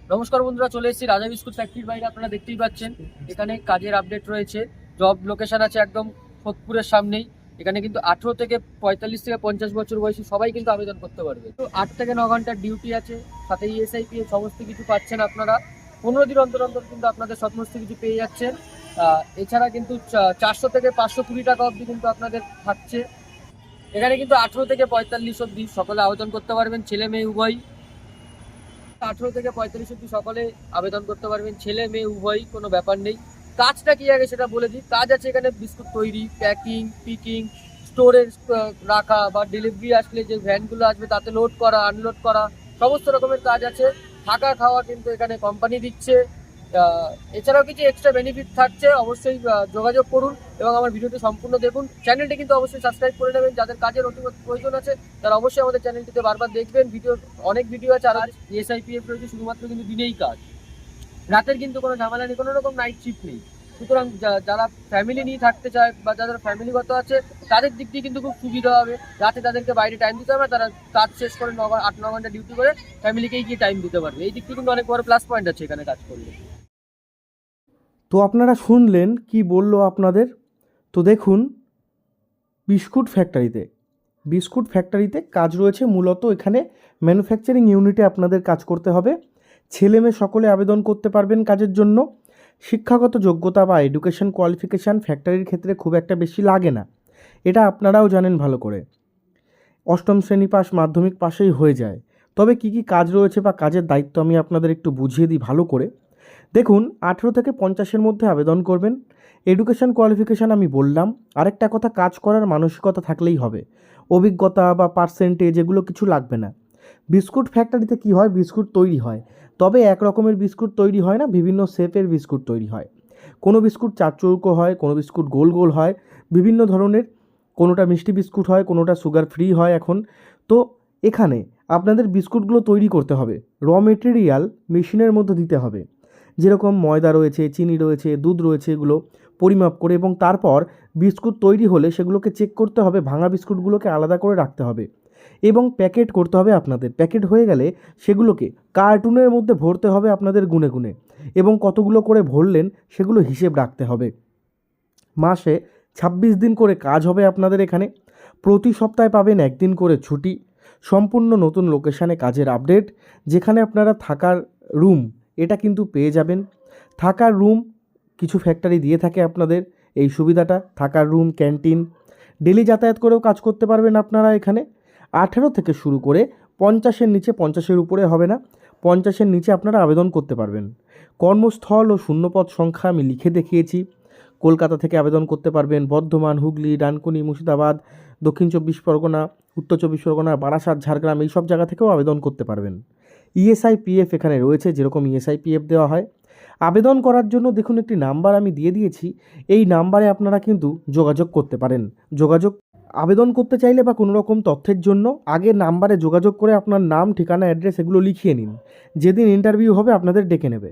নমস্কার বন্ধুরা, চলে এসেছি রাজা বিস্কুট ফ্যাক্টরির বাইরে। আপনারা দেখতেই পাচ্ছেন এখানে কাজের আপডেট রয়েছে। জব লোকেশন আছে একদম সোদপুরের সামনেই। এখানে কিন্তু 18 থেকে 45 থেকে 50 বছর বয়সী সবাই কিন্তু আবেদন করতে পারবে। তো 8 থেকে 9 ঘন্টার ডিউটি আছে, সাথে ইএসআইপি সমস্ত কিছু পাচ্ছেন আপনারা। 15 দিন অন্তর অন্তর কিন্তু আপনাদের সমস্ত কিছু পেয়ে যাচ্ছেন। এছাড়া কিন্তু 400 থেকে 520 টাকা অবধি কিন্তু আপনাদের থাকছে। এখানে কিন্তু 18 থেকে 45 অবধি সকলে আবেদন করতে পারবেন, ছেলে মেয়ে উভয়। 18 থেকে 45 অব্দি সকলে আবেদন করতে পারবেন, ছেলে মেয়ে উভয়ই, কোনো ব্যাপার নেই। কাজটা কি আগে সেটা বলে দিই। কাজ আছে এখানে বিস্কুট তৈরি, প্যাকিং, পিকিং, স্টোরেজ রাখা, বা ডেলিভারি আসলে যে ভ্যানগুলো আসবে তাতে লোড করা, আনলোড করা, সমস্ত রকমের কাজ আছে। থাকা খাওয়া কিন্তু এখানে কোম্পানি দিচ্ছে। এছাড়াও কিছু এক্সট্রা বেনিফিট থাকছে, অবশ্যই যোগাযোগ করুন এবং আমার ভিডিওটি সম্পূর্ণ দেখুন। চ্যানেলটি কিন্তু অবশ্যই সাবস্ক্রাইব করে নেবেন। যাদের কাজের অতি প্রয়োজন আছে তারা অবশ্যই আমাদের চ্যানেলটিতে বারবার দেখবেন। অনেক ভিডিও আছে। আর এসআইপিএফ রয়েছে শুধুমাত্র কিন্তু দিনেই কাজ, রাতের কিন্তু কোনো ঝামেলা নেই, কোনো রকম নাইট শিফট নেই। সুতরাং যারা ফ্যামিলি নিয়ে থাকতে চায় বা যারা ফ্যামিলিগত আছে তাদের দিক দিয়ে কিন্তু খুব সুবিধা হবে। রাতে তাদেরকে বাইরে টাইম দিতে হবে, তারা কাজ শেষ করে 8-9 ঘন্টা ডিউটি করে ফ্যামিলিকেই গিয়ে টাইম দিতে পারবে। এই দিক থেকে কিন্তু অনেক বড় প্লাস পয়েন্ট আছে এখানে কাজ করলে। তো আপনারা শুনলেন কি বলল আপনাদের। তো দেখুন, বিস্কুট ফ্যাক্টরিতে কাজ রয়েছে। মূলত এখানে ম্যানুফ্যাকচারিং ইউনিটে আপনাদের কাজ করতে হবে। ছেলে মেয়ে সকলে আবেদন করতে পারবেন কাজের জন্য। শিক্ষাগত যোগ্যতা বা এডুকেশন কোয়ালিফিকেশান ফ্যাক্টরির ক্ষেত্রে খুব একটা বেশি লাগে না, এটা আপনারাও জানেন ভালো করে। 8ম শ্রেণী পাস, মাধ্যমিক পাশেই হয়ে যায়। তবে কি কি কাজ রয়েছে বা কাজের দায়িত্ব আমি আপনাদের একটু বুঝিয়ে দিই ভালো করে। দেখুন, 18 থেকে 50-এর মধ্যে আবেদন করবেন। এডুকেশন কোয়ালিফিকেশান আমি বললাম। আরেকটা কথা, কাজ করার মানসিকতা থাকলেই হবে। অভিজ্ঞতা বা পার্সেন্টেজ এগুলো কিছু লাগবে না। বিস্কুট ফ্যাক্টরিতে কি হয়, বিস্কুট তৈরি হয়। তবে এক রকমের বিস্কুট তৈরি হয় না, বিভিন্ন শেপের বিস্কুট তৈরি হয়। কোনো বিস্কুট চারচৌকো হয়, কোনো বিস্কুট গোল গোল হয়, বিভিন্ন ধরনের। কোনোটা মিষ্টি বিস্কুট হয়, কোনোটা সুগার ফ্রি হয় এখন। তো এখানে আপনাদের বিস্কুটগুলো তৈরি করতে হবে। র মেটেরিয়াল মেশিনের মধ্যে দিতে হবে, যেরকম ময়দা রয়েছে, চিনি রয়েছে, দুধ রয়েছে, এগুলো পরিমাপ করে। এবং তারপর বিস্কুট তৈরি হলে সেগুলোকে চেক করতে হবে, ভাঙা বিস্কুটগুলোকে আলাদা করে রাখতে হবে এবং প্যাকেট করতে হবে আপনাদের। প্যাকেট হয়ে গেলে সেগুলোকে কার্টুনের মধ্যে ভরতে হবে আপনাদের গুনে গুনে, এবং কতগুলো করে ভরলেন সেগুলো হিসেব রাখতে হবে। মাসে 26 দিন করে কাজ হবে আপনাদের এখানে। প্রতি সপ্তাহে পাবেন 1 দিন করে ছুটি। সম্পূর্ণ নতুন লোকেশানে কাজের আপডেট, যেখানে আপনারা থাকার রুম এটা কিন্তু পেয়ে যাবেন। থাকার রুম কিছু ফ্যাক্টরি দিয়ে থাকে আপনাদের এই সুবিধাটা, থাকার রুম, ক্যান্টিন। ডেলি যাতায়াত করেও কাজ করতে পারবেন আপনারা এখানে। 18 থেকে শুরু করে 50-এর নিচে, 50-এর উপরে হবে না, 50-এর নিচে আপনারা আবেদন করতে পারবেন। কর্মস্থল ও শূন্যপদ সংখ্যা আমি লিখে দেখিয়েছি। কলকাতা থেকে আবেদন করতে পারবেন, বর্ধমান, হুগলি, ডানকুনি, মুর্শিদাবাদ, দক্ষিণ 24 পরগনা, উত্তর 24 পরগনা, বারাসাত, ঝাড়গ্রাম, এই সব জায়গা থেকেও আবেদন করতে পারবেন। ইএসআইপিএফ এখানে রয়েছে, যেরকম ইএসআইপিএফ দেওয়া হয়। আবেদন করার জন্য দেখুন একটি নাম্বার আমি দিয়ে দিয়েছি। এই নাম্বারে আপনারা কিন্তু যোগাযোগ করতে পারেন। আবেদন করতে চাইলে বা কোনো রকম তথ্যের জন্য আগে নাম্বারে যোগাযোগ করে আপনার নাম, ঠিকানা, অ্যাড্রেস এগুলো লিখিয়ে নিন। যেদিন ইন্টারভিউ হবে আপনাদের ডেকে নেবে।